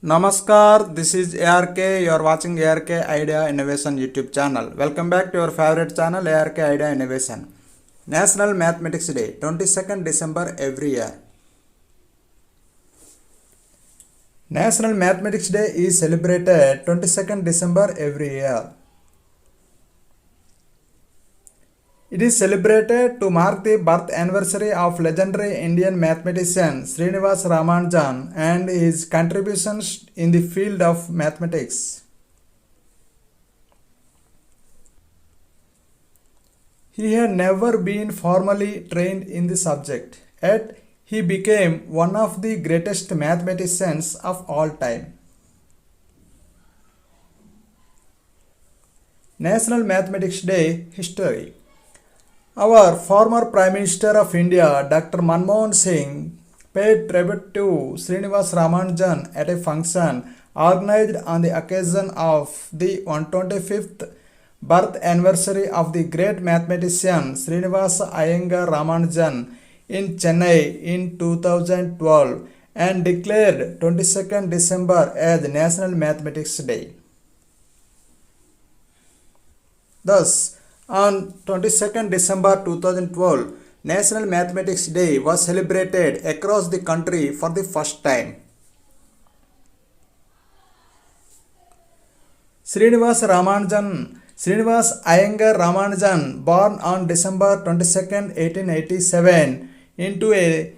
Namaskar, this is ARK. You are watching ARK Idea Innovation YouTube channel. Welcome back to your favorite channel ARK Idea Innovation. National Mathematics Day, 22nd December every year. National Mathematics Day is celebrated 22nd December every year. It is celebrated to mark the birth anniversary of legendary Indian mathematician Srinivas Ramanujan and his contributions in the field of mathematics. He had never been formally trained in the subject, yet he became one of the greatest mathematicians of all time. National Mathematics Day History. Our former Prime Minister of India, Dr. Manmohan Singh, paid tribute to Srinivas Ramanujan at a function organized on the occasion of the 125th birth anniversary of the great mathematician Srinivasa Iyengar Ramanujan in Chennai in 2012 and declared 22nd December as National Mathematics Day. Thus, on 22nd December 2012, National Mathematics Day was celebrated across the country for the first time. Srinivas Iyengar Ramanujan, born on December 22nd, 1887, into a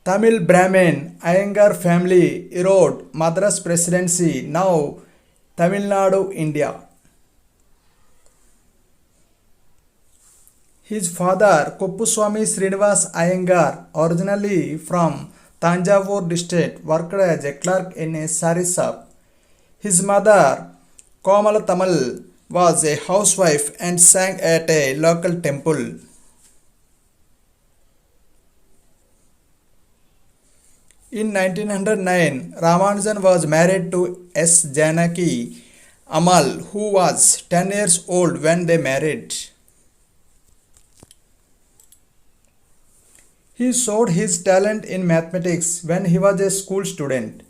Tamil Brahmin Iyengar family, Erode, Madras Presidency, now Tamil Nadu, India. His father, Koppuswamy Srinivas Iyengar, originally from Tanjavur district, worked as a clerk in a sari shop. His mother, Komala Tamal, was a housewife and sang at a local temple. In 1909, Ramanujan was married to S. Janaki Amal, who was 10 years old when they married. He showed his talent in mathematics when he was a school student.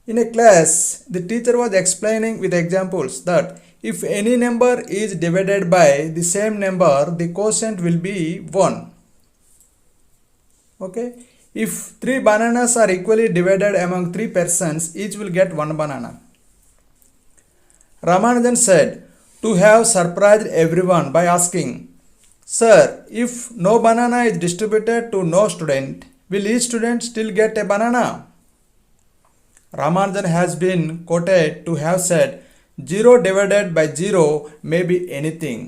In a class, the teacher was explaining with examples that if any number is divided by the same number, the quotient will be 1. Okay? If 3 bananas are equally divided among 3 persons, each will get 1 banana. Ramanujan said to have surprised everyone by asking, "Sir, if no banana is distributed to no student, will each student still get a banana?" Ramanujan has been quoted to have said, "0 divided by 0 may be anything."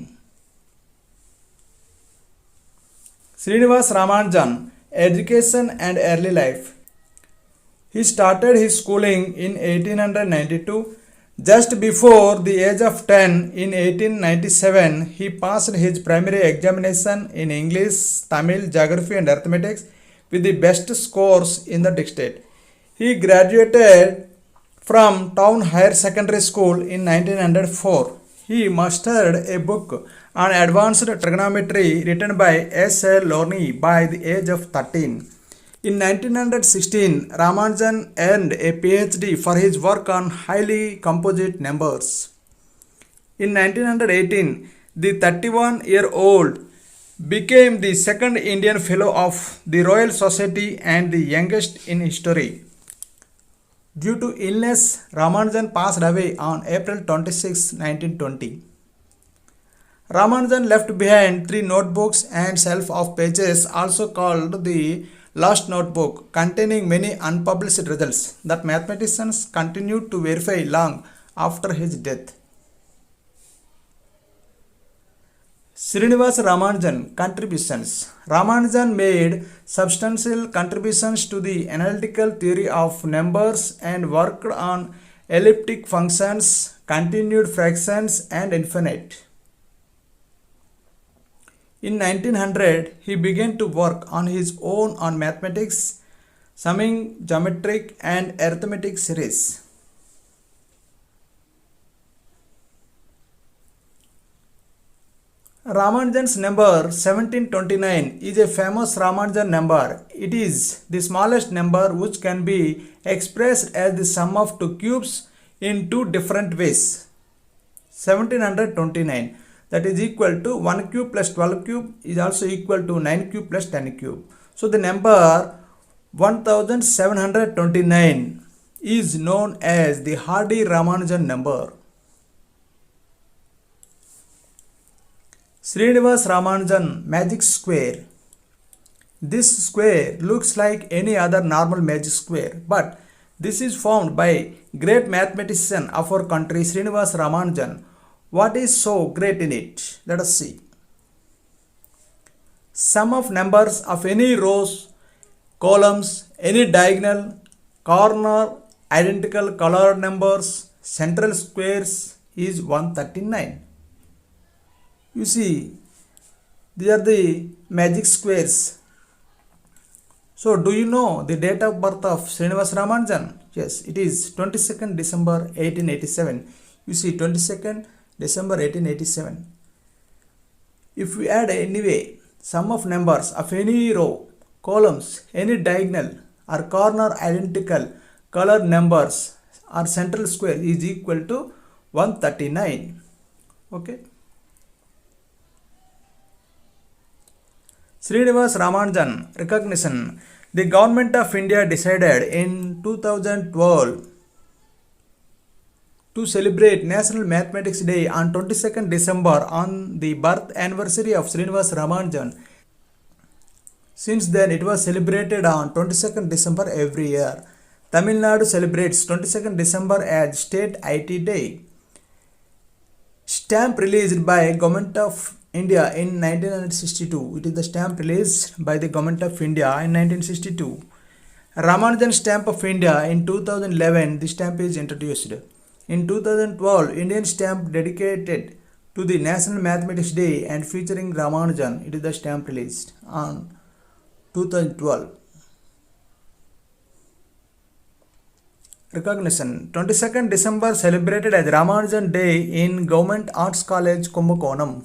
Srinivas Ramanujan, Education and Early Life. He started his schooling in 1892. Just before the age of 10, in 1897, he passed his primary examination in English, Tamil, Geography and Arithmetic with the best scores in the district. He graduated from Town Higher Secondary School in 1904. He mastered a book on advanced trigonometry written by S. L. Lorne by the age of 13. In 1916, Ramanujan earned a PhD for his work on highly composite numbers. In 1918, the 31-year-old became the second Indian Fellow of the Royal Society and the youngest in history. Due to illness, Ramanujan passed away on April 26, 1920. Ramanujan left behind 3 notebooks and shelf of pages, also called the Lost Notebook, containing many unpublished results that mathematicians continued to verify long after his death. Srinivas Ramanujan contributions. Ramanujan made substantial contributions to the analytical theory of numbers and worked on elliptic functions, continued fractions and infinite. In 1900, he began to work on his own on mathematics, summing geometric and arithmetic series. Ramanujan's number 1729 is a famous Ramanujan number. It is the smallest number which can be expressed as the sum of two cubes in two different ways. 1729, that is equal to 1 cube plus 12 cube is also equal to 9 cube plus 10 cube. So the number 1729 is known as the Hardy Ramanujan number. Srinivas Ramanujan magic square. This square looks like any other normal magic square, but this is formed by great mathematician of our country, Srinivas Ramanujan. What is so great in it? Let us see. Sum of numbers of any rows, columns, any diagonal, corner, identical color numbers, central squares is 139. You see, these are the magic squares. So, do you know the date of birth of Srinivas Ramanujan? Yes, it is 22nd December 1887. You see, 22nd December 1887. If we add anyway sum of numbers of any row, columns, any diagonal or corner identical color numbers or central square is equal to 139. Okay. Srinivas Ramanujan recognition. The Government of India decided in 2012 to celebrate National Mathematics Day on 22nd December on the birth anniversary of Srinivas Ramanujan. Since then, it was celebrated on 22nd December every year. Tamil Nadu celebrates 22nd December as State IT Day. Stamp released by Government of India in 1962. It is the stamp released by the Government of India in 1962. Ramanujan Stamp of India in 2011, the stamp is introduced. In 2012, Indian stamp dedicated to the National Mathematics Day and featuring Ramanujan. It is the stamp released on 2012. Recognition. 22nd December celebrated as Ramanujan Day in Government Arts College, Kumbakonam.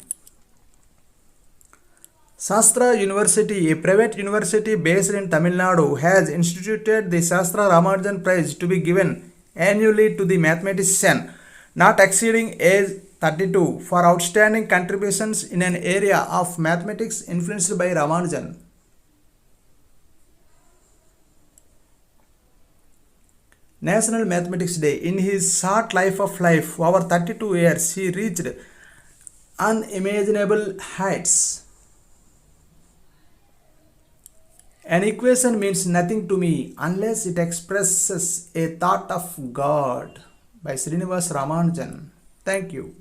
Shastra University, a private university based in Tamil Nadu, has instituted the Shastra Ramanujan Prize to be given annually to the mathematician not exceeding age 32 for outstanding contributions in an area of mathematics influenced by Ramanujan. National Mathematics Day. In his short life of life, over 32 years, he reached unimaginable heights. An equation means nothing to me unless it expresses a thought of God by Srinivas Ramanujan. Thank you.